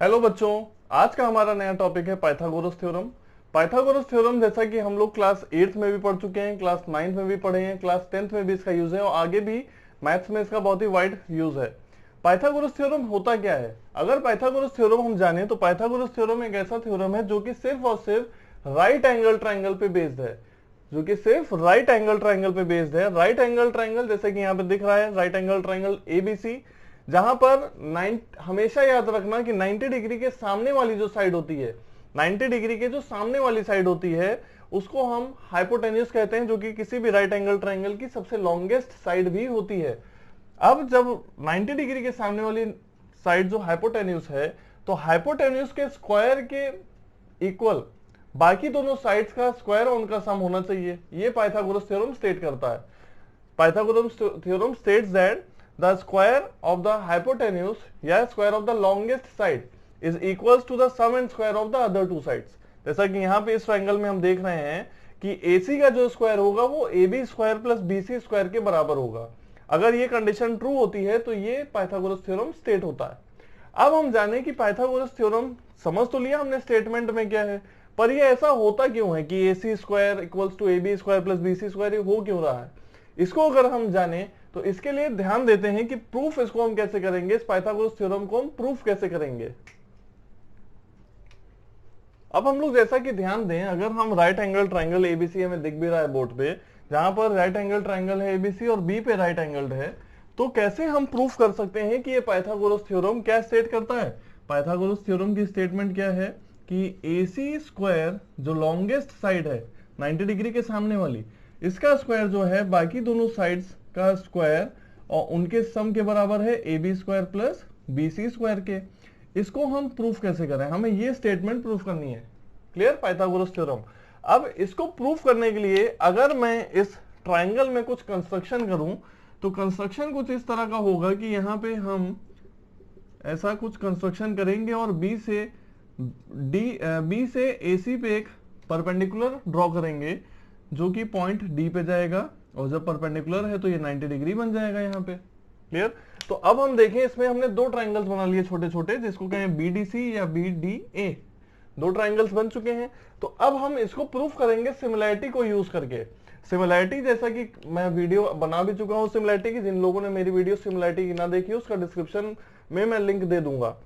Hello बच्चों, आज का हमारा नया टॉपिक है पाइथागोरस थ्योरम। पाइथागोरस थ्योरम जैसा कि हम लोग क्लास 8th में भी पढ़ चुके हैं, क्लास 9th में भी पढ़े हैं, क्लास 10th में भी इसका यूज है और आगे भी मैथ्स में इसका बहुत ही वाइड यूज है। पाइथागोरस थ्योरम होता क्या है? अगर पाइथागोरस थ्योरम हम जाने तो पाइथागोरस थ्योरम एक ऐसा थ्योरम है जो कि सिर्फ और सिर्फ राइट एंगल ट्राइंगल पे बेस्ड है, जो कि सिर्फ राइट एंगल ट्राइंगल पे बेस्ड है। राइट एंगल ट्राइंगल जैसे कि यहाँ पे दिख रहा है, राइट एंगल ट्राइंगल एबीसी, जहां पर हमेशा याद रखना कि 90 डिग्री के सामने वाली जो साइड होती है, 90 डिग्री के जो सामने वाली साइड होती है उसको हम हाइपोटेन्यूज कहते हैं, जो कि किसी भी राइट एंगल ट्राइंगल की सबसे लॉन्गेस्ट साइड भी होती है। अब जब 90 डिग्री के सामने वाली साइड जो हाइपोटेन्यूज है, तो हाइपोटेन्यूज के स्क्वायर के इक्वल बाकी दोनों साइड्स का स्क्वायर और उनका सम होना चाहिए। ये पाइथागोरस थ्योरम स्टेट करता है। Pythagoras theorem states that the square of the hypotenuse या square of the longest side is equals to the sum and square of the other two sides। जैसा कि यहाँ पे इस ट्राइंगल में हम देख रहे हैं कि AC का जो स्क्वायर होगा वो AB square plus BC square के बराबर होगा। अगर ये कंडीशन ट्रू होती है तो ये पाइथागोरस थ्योरम स्टेट होता है। अब हम जाने कि पाइथागोरस थ्योरम समझ तो लिया हमने स्टेटमेंट में क्या है, पर ये ऐसा होता क्यों है कि AC square equals to AB square plus BC square हो क्यों रहा है, इसको अगर हम जाने तो इसके लिए ध्यान देते हैं कि प्रूफ इसको हम कैसे करेंगे, इस पाइथागोरस थ्योरम को हम प्रूफ कैसे करेंगे। अब हम लोग जैसा कि ध्यान दें, अगर हम राइट एंगल ट्राइंगल एबीसी हमें दिख भी रहा है बोर्ड पे, जहां पर राइट एंगल ट्राइंगल है एबीसी और बी पे राइट एंगल है, तो कैसे हम प्रूफ कर सकते हैं कि ये पाइथागोरस थ्योरम क्या स्टेट करता है। पाइथागोरस थ्योरम की स्टेटमेंट क्या है कि AC स्क्वायर जो लॉन्गेस्ट साइड है 90 डिग्री के सामने वाली, इसका स्क्वायर जो है बाकी दोनों साइड्स का स्क्वायर और उनके सम के बराबर है AB square plus BC square के। इसको हम प्रूफ कैसे करें, हमें ये स्टेटमेंट प्रूफ करनी है। क्लियर? Pythagoras theorem. अब इसको प्रूफ करने के लिए अगर मैं इस ट्राइंगल में कुछ कंस्ट्रक्शन करूं तो कंस्ट्रक्शन कुछ इस तरह का होगा कि यहां पे हम ऐसा कुछ कंस्ट्रक्शन करेंगे और बी से AC पे एक परपेंडिकुलर ड्रॉ करेंगे जो कि पॉइंट D पे जाएगा, और जब परपेंडिकुलर है तो ये 90 डिग्री बन जाएगा यहाँ पे। क्लियर? तो अब हम देखें, इसमें हमने दो ट्राइंगल्स बना लिए छोटे छोटे, जिसको कहें BDC या BDA। दो ट्राइंगल्स बन चुके हैं। तो अब हम इसको प्रूफ करेंगे सिमिलैरिटी को यूज करके। सिमिलैरिटी जैसा कि मैं वीडियो बना भी चुका हूं सिमिलैरिटी की, जिन लोगों ने मेरी वीडियो सिमिलैरिटी की ना देखी उसका डिस्क्रिप्शन में मैं लिंक दे दूंगा।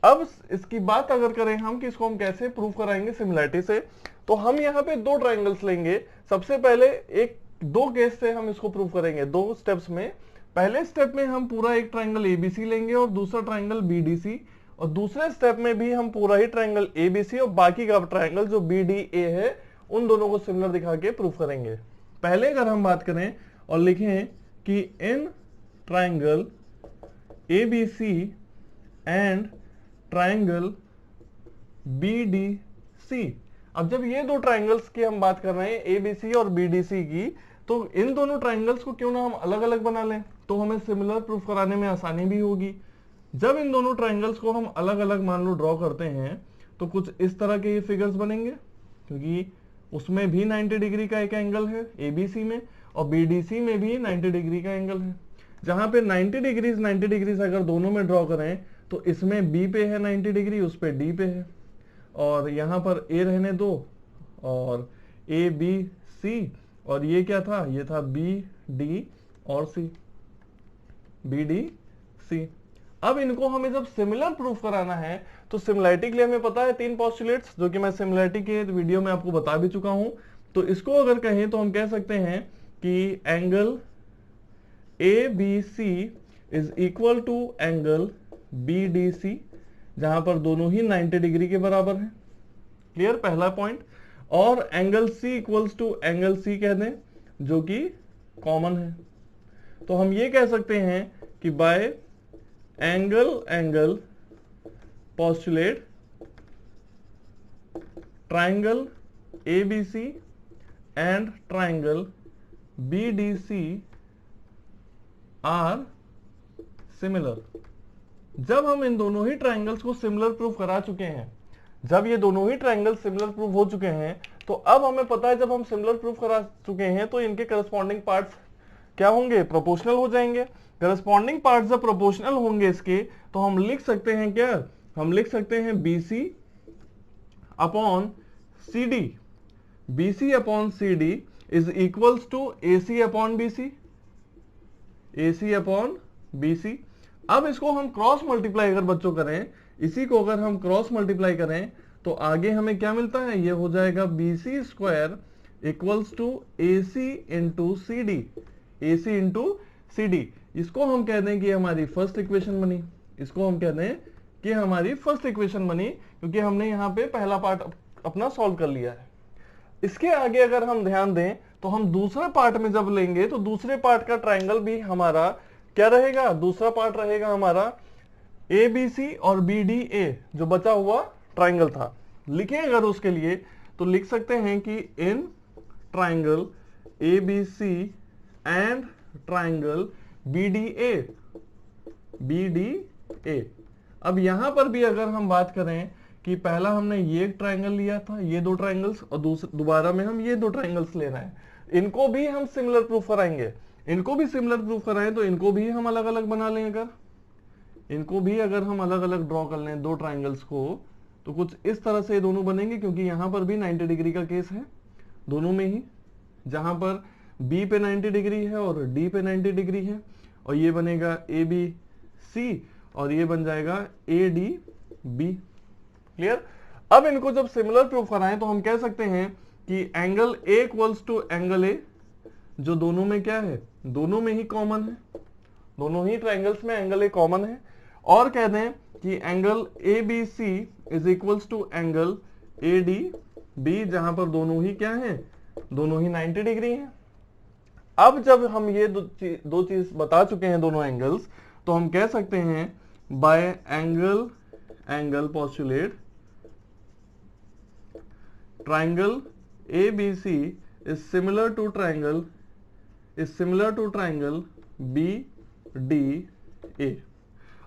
अब इसकी बात अगर करें हम कि इसको हम कैसे प्रूफ कराएंगे सिमिलैरिटी से, तो हम यहाँ पे दो ट्राइंगल्स लेंगे। सबसे पहले एक दो केस से हम इसको प्रूव करेंगे, दो स्टेप्स में। पहले स्टेप में हम पूरा एक ट्राइंगल एबीसी लेंगे और दूसरा ट्राइंगल बीडीसी, और दूसरे स्टेप में भी हम पूरा ही ट्राइंगल एबीसी और बाकी का ट्राइंगल जो बीडीए है उन दोनों को सिमिलर दिखा के प्रूफ करेंगे। पहले अगर हम बात करें और लिखें कि in triangle ABC and triangle BDC. अब जब ये दो ट्राइंगल्स की हम बात कर रहे हैं एबीसी और बीडीसी की, तो इन दोनों ट्राइंगल्स को क्यों ना हम अलग अलग बना लें, तो हमें सिमिलर प्रूफ कराने में आसानी भी होगी। जब इन दोनों ट्राइंगल्स को हम अलग अलग मान लो ड्रॉ करते हैं तो कुछ इस तरह के ये फिगर्स बनेंगे, क्योंकि उसमें भी 90 डिग्री का एक एंगल है एबीसी में और बीडीसी में भी 90 डिग्री का एंगल है। जहां पे 90 डिग्रीज अगर दोनों में ड्रॉ करें तो इसमें बी पे है 90 डिग्री, उस पे डी पे है, और यहां पर ए रहने दो और ए बी सी, और ये क्या था, ये था बी डी और सी, बी डी सी। अब इनको हमें जब सिमिलर प्रूफ कराना है तो सिमिलैरिटी के लिए हमें पता है तीन पोस्टुलेट्स, जो कि मैं सिमिलैरिटी के वीडियो में आपको बता भी चुका हूं। तो इसको अगर कहें तो हम कह सकते हैं कि angle A B C is equal to angle B D C, जहां पर दोनों ही 90 डिग्री के बराबर है। क्लियर? पहला पॉइंट। और angle C equals to angle C कह दें, जो कि कॉमन है। तो हम ये कह सकते हैं कि by angle postulate triangle ABC and triangle BDC are similar. जब हम इन दोनों ही ट्राइंगल्स को सिमिलर प्रूफ करा चुके हैं, जब ये दोनों ही ट्राइंगल सिमिलर प्रूफ हो चुके हैं, तो अब हमें पता है जब हम सिमिलर प्रूफ करा चुके हैं तो इनके करस्पॉन्डिंग पार्ट्स क्या होंगे, प्रोपोर्शनल हो जाएंगे। करस्पॉन्डिंग पार्ट्स जब प्रोपोर्शनल होंगे इसके, तो हम लिख सकते हैं क्या, हम लिख सकते हैं BC upon CD। BC upon CD is equals to AC upon BC, AC upon BC। अब इसको हम क्रॉस मल्टीप्लाई अगर बच्चों करें, इसी को अगर हम क्रॉस मल्टीप्लाई करें तो आगे हमें क्या मिलता है, ये हो जाएगा BC square equals to AC into CD, AC into CD। इसको हम कहते हैं कि हमारी फर्स्ट इक्वेशन बनी, इसको हम कहते हैं कि हमारी फर्स्ट इक्वेशन बनी, क्योंकि हमने यहाँ पे पहला पार्ट अपना सॉल्व कर लिया है। इसके आगे अगर हम ध्यान दें तो हम दूसरे पार्ट में जब लेंगे तो दूसरे पार्ट का ट्रायंगल भी हमारा क्या रहेगा, दूसरा पार्ट रहेगा हमारा ABC और BDA, जो बचा हुआ ट्रायंगल था। लिखें अगर उसके लिए तो लिख सकते हैं कि in triangle ABC and triangle BDA। अब यहां पर भी अगर हम बात करें कि पहला हमने ये ट्रायंगल लिया था, ये दो ट्रायंगल्स, और दोबारा में हम ये दो ट्रायंगल्स ले रहे हैं, इनको भी हम सिमिलर प्रूफ कराएंगे। इनको भी सिमिलर प्रूफ कराएं तो इनको भी हम अलग अलग बना लें। अगर इनको भी अगर हम अलग अलग ड्रॉ कर लें दो ट्रायंगल्स को, तो कुछ इस तरह से दोनों बनेंगे, क्योंकि यहां पर भी 90 डिग्री का केस है दोनों में ही, जहां पर B पे 90 डिग्री है और D पे 90 डिग्री है, और ये बनेगा ABC और ये बन जाएगा ADB। क्लियर। अब इनको जब सिमिलर प्रूफ कराएं तो हम कह सकते हैं कि angle A equals to angle A, जो दोनों में क्या है, दोनों में ही कॉमन है, दोनों ही ट्रायंगल्स में एंगल A कॉमन है, और कह दें कि angle ABC is equals to angle ADB, जहां पर दोनों ही क्या है, दोनों ही 90 डिग्री हैं। अब जब हम ये दो चीज बता चुके हैं दोनों एंगल्स, तो हम कह सकते हैं bye angle postulate triangle ABC is similar to triangle BDA।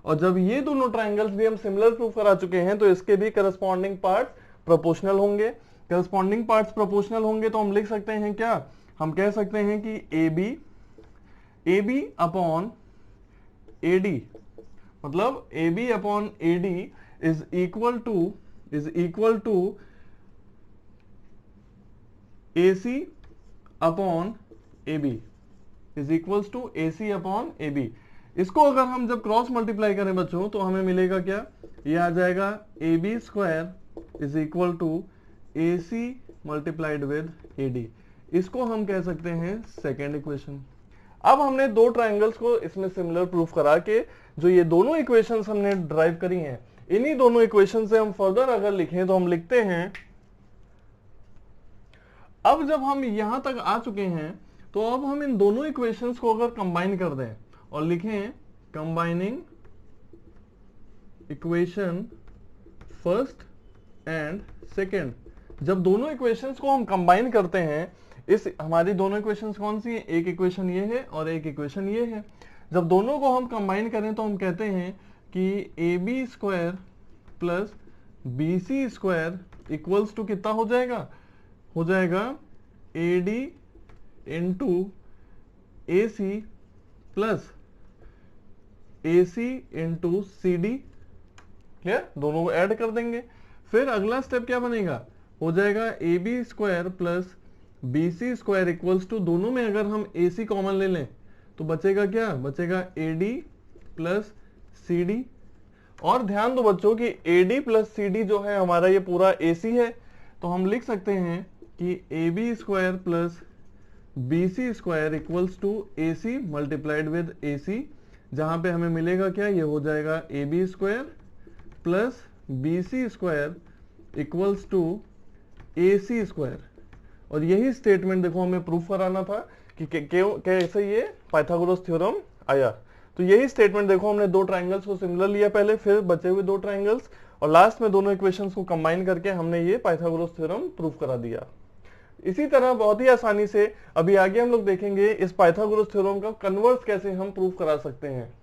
और जब ये दोनों ट्रायंगल्स भी हम सिमिलर प्रूफ करा चुके हैं तो इसके भी करस्पॉन्डिंग पार्ट्स प्रोपोर्शनल होंगे। करस्पॉन्डिंग पार्ट्स प्रोपोर्शनल होंगे तो हम लिख सकते हैं क्या, हम कह सकते हैं कि AB अपॉन AD, मतलब AB upon AD is equal to AC upon AB, is equals to AC upon AB। इसको अगर हम जब क्रॉस मल्टीप्लाई करें बच्चों तो हमें मिलेगा क्या, ये आ जाएगा AB square is equal to AC multiplied with AD। इसको हम कह सकते हैं सेकेंड इक्वेशन। अब हमने दो ट्रायंगल्स को इसमें सिमिलर प्रूफ करा के जो ये दोनों इक्वेशंस हमने ड्राइव करी हैं, इन्हीं दोनों इक्वेशन से हम फर्दर अगर लिखें तो हम लिखते हैं, अब जब हम यहां तक आ चुके हैं तो अब हम इन दोनों इक्वेशंस को अगर कंबाइन कर दें और लिखें combining equation first and second. जब दोनों इक्वेशंस को हम कंबाइन करते हैं, इस हमारी दोनों इक्वेशंस कौन सी है, एक इक्वेशन ये है और एक इक्वेशन ये है। जब दोनों को हम कंबाइन करें तो हम कहते हैं कि AB square plus BC square equals to कितना हो जाएगा, हो जाएगा AD into AC plus AC into CD। Clear, दोनों को ऐड कर देंगे। फिर अगला स्टेप क्या बनेगा, हो जाएगा AB square plus BC square equals to, दोनों में अगर हम AC कॉमन ले लें तो बचेगा क्या, बचेगा AD प्लस CD। और ध्यान दो बच्चों कि AD प्लस CD जो है हमारा ये पूरा AC है, तो हम लिख सकते हैं कि AB square plus BC square equals to AC multiplied with AC, जहां पे हमें मिलेगा क्या, ये हो जाएगा AB square plus BC square equals to AC square. और यही स्टेटमेंट देखो हमें प्रूफ कराना था कि कैसे ये पाइथागोरस थ्योरम आया। तो यही स्टेटमेंट देखो, हमने दो ट्रायंगल्स को सिमिलर लिया पहले, फिर बचे हुए दो ट्रायंगल्स, और लास्ट में दोनों इक्वेशंस को कंबाइन करके हमने ये पाइथागोरस थ्योरम प्रूफ करा दिया। इसी तरह बहुत ही आसानी से अभी आगे हम लोग देखेंगे इस पाइथागोरस थ्योरम का कन्वर्स कैसे हम प्रूफ करा सकते हैं।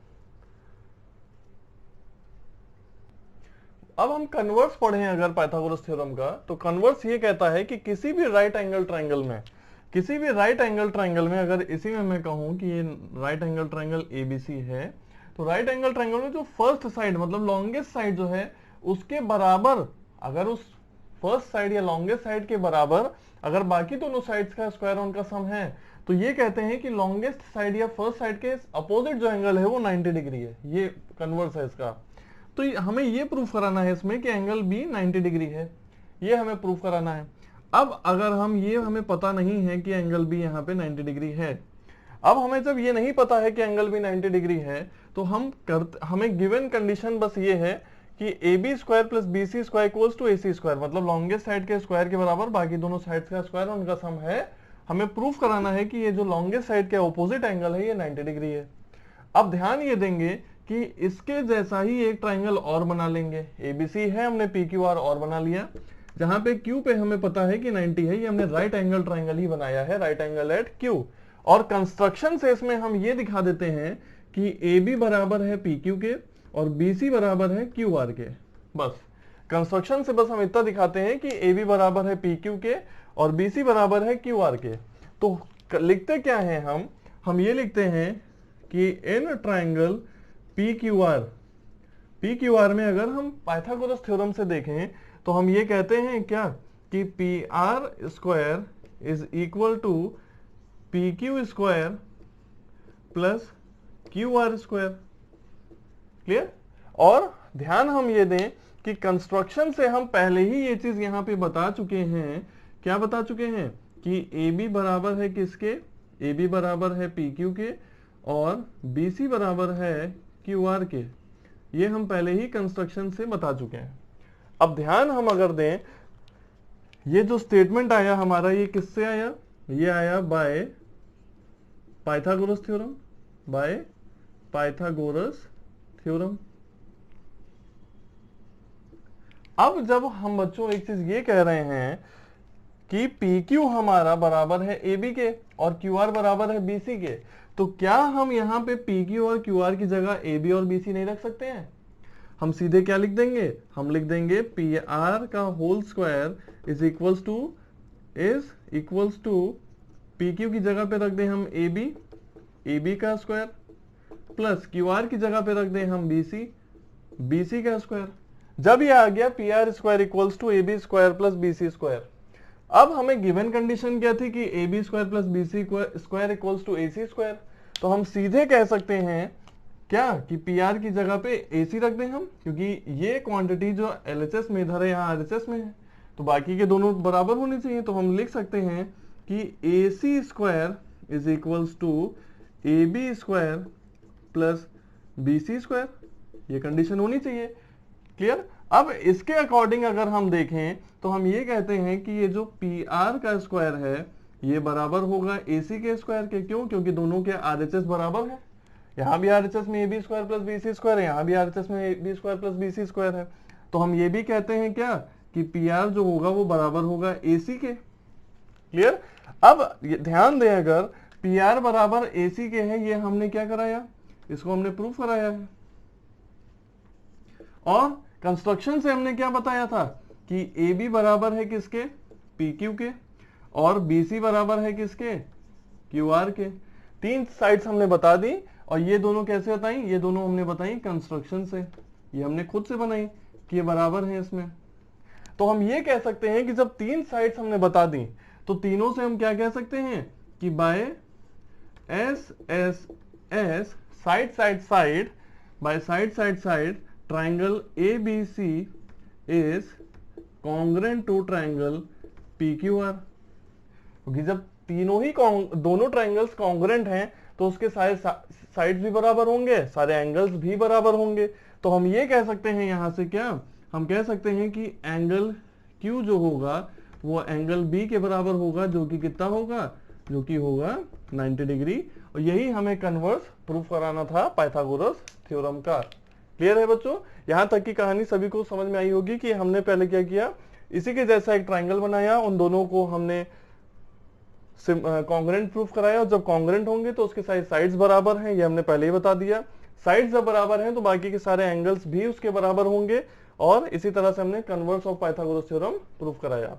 अब हम कन्वर्स पढ़े अगर पाइथागोरस थ्योरम का, तो कन्वर्स ये कहता है कि किसी भी राइट एंगल ट्रायंगल में अगर इसी में मैं कहूं कि ये राइट एंगल ट्रायंगल ABC है, तो राइट एंगल ट्रायंगल में जो फर्स्ट साइड मतलब लॉन्गेस्ट साइड जो है उसके बराबर, अगर उस फर्स्ट साइड या लॉन्गेस्ट साइड के बराबर अगर बाकी दोनों साइड्स का स्क्वायर उनका सम है, तो ये कहते हैं कि लॉन्गेस्ट साइड या फर्स्ट साइड के अपोजिट जो एंगल है वो 90 डिग्री है। ये कन्वर्स है इसका। तो हमें ये प्रूफ कराना है इसमें कि एंगल बी 90 डिग्री है, ये हमें प्रूफ कराना है। अब अगर हमें पता नहीं है कि एंगल बी यहाँ पे 90 डिग्री है, अब हमें जब ये नहीं पता है कि एंगल बी 90 डिग्री है, तो हमें गिवन कंडीशन बस ये है कि A B square plus B C square equals to A C square, मतलब लॉन्गेस्ट साइड के स्क्वायर के बराबर बाकी दोनों साइड्स का स्क्वायर उनका सम है। हमें प्रूफ कराना है कि ये जो लॉन्गेस्ट साइड के ऑपोजिट एंगल है ये 90 डिग्री है। अब ध्यान ये देंगे कि इसके जैसा ही एक ट्राइंगल और बना लेंगे। एबीसी है, हमने पी क्यू आर और बना लिया, जहां पे क्यू पे हमें पता है कि 90 है, ये हमने राइट एंगल ट्राइंगल ही बनाया है, राइट एंगल एट क्यू। और कंस्ट्रक्शन से इसमें हम ये दिखा देते हैं कि ए बी बराबर है पी क्यू के और बी सी बराबर है क्यू आर के। बस कंस्ट्रक्शन से बस हम इतना दिखाते हैं कि ए बी बराबर है पी क्यू के और बी सी बराबर है क्यू आर के। तो लिखते क्या है हम ये लिखते हैं कि in triangle P Q R में अगर हम पाइथागोरस थ्योरम से देखें तो हम ये कहते हैं क्या कि P R square is equal to P Q square plus Q R square. Clear? और ध्यान हम ये दें कि कंस्ट्रक्शन से हम पहले ही ये चीज यहां पे बता चुके हैं। क्या बता चुके हैं? कि ए बी बराबर है किसके? ए बी बराबर है पी क्यू के और बी सी बराबर है क्यू आर के। ये हम पहले ही कंस्ट्रक्शन से बता चुके हैं। अब ध्यान हम अगर दें, ये जो स्टेटमेंट आया हमारा, ये किससे आया? ये आया by Pythagoras theorem, by Pythagoras theorem. अब जब हम बच्चों एक चीज ये कह रहे हैं कि पी क्यू हमारा बराबर है ए बी के और क्यू आर बराबर है बी सी के, तो क्या हम यहाँ पे पी क्यू और क्यू आर की जगह ए बी और बी सी नहीं रख सकते हैं? हम सीधे क्या लिख देंगे? हम लिख देंगे पी आर का whole square is equals to P Q की जगह पे रख दें हम ए बी का स्क्वायर प्लस क्यू आर की जगह पे रख दें हम बी सी का स्क्वायर। जब ये आ गया P R square equals to A B square plus B C square. अब हमें गिवन कंडीशन क्या थी कि A B square plus B C square equals to A C square. तो हम सीधे कह सकते हैं क्या कि पी आर की जगह पे ए सी रख दें हम, क्योंकि ये क्वांटिटी जो एलएचएस में इधर है यहाँ आरएचएस में है, तो बाकी के दोनों बराबर होने चाहिए। तो हम लिख सकते हैं कि A C square is equals to A B square plus B C square. ये कंडीशन होनी चाहिए। क्लियर? अब इसके अकॉर्डिंग अगर हम देखें तो हम ये कहते हैं कि ये जो पी आर का स्क्वायर है ये बराबर होगा ए सी के स्क्वायर के। क्यों? क्योंकि दोनों के आरएचएस बराबर है। यहाँ भी आरएचएस में A B square plus B C square है, यहाँ भी आरएचएस में A B square plus B C square है। तो हम ये भी कहते हैं क्या कि पी आर जो होगा वो बराबर होगा ए सी के। क्लियर? अब ध्यान दें, अगर पी आर बराबर ए सी के है, ये हमने क्या कराया? इसको हमने प्रूफ कराया है। और कंस्ट्रक्शन से हमने क्या बताया था कि ए बी बराबर है किसके? पी क्यू के और बी सी बराबर है किसके? क्यू आर के। तीन साइड्स हमने बता दी। और ये दोनों कैसे बताई? ये दोनों हमने बताई कंस्ट्रक्शन से, ये हमने खुद से बनाई कि ये बराबर है इसमें। तो हम ये कह सकते हैं कि जब तीन साइड्स हमने बता दी तो तीनों से हम क्या कह सकते हैं कि by S S S side side side by side side side triangle ABC is congruent to triangle PQR। क्योंकि जब दोनों ट्राइंगल्स कॉन्ग्रेंट हैं तो उसके सारे साइड्स भी बराबर होंगे, सारे एंगल्स भी बराबर होंगे। तो हम ये कह सकते हैं यहां से क्या? हम कह सकते हैं कि एंगल Q जो होगा वो एंगल B के बराबर होगा, जो कि कितना होगा? जो कि होगा 90 डिग्री। और यही हमें कन्वर्स प्रूफ कराना था पाइथागोरस थ्योरम का। क्लियर है बच्चों? यहां तक की कहानी सभी को समझ में आई होगी कि हमने पहले क्या किया, इसी के जैसा एक ट्राइंगल बनाया, उन दोनों को हमने कॉन्ग्रेंट प्रूफ कराया। और जब कॉन्ग्रेंट होंगे तो उसके सारे साइड्स बराबर हैं, ये हमने पहले ही बता दिया। साइड्स जब बराबर हैं तो बाकी के सारे एंगल्स भी उसके बराबर होंगे। और इसी तरह से हमने converse of Pythagoras theorem proof कराया।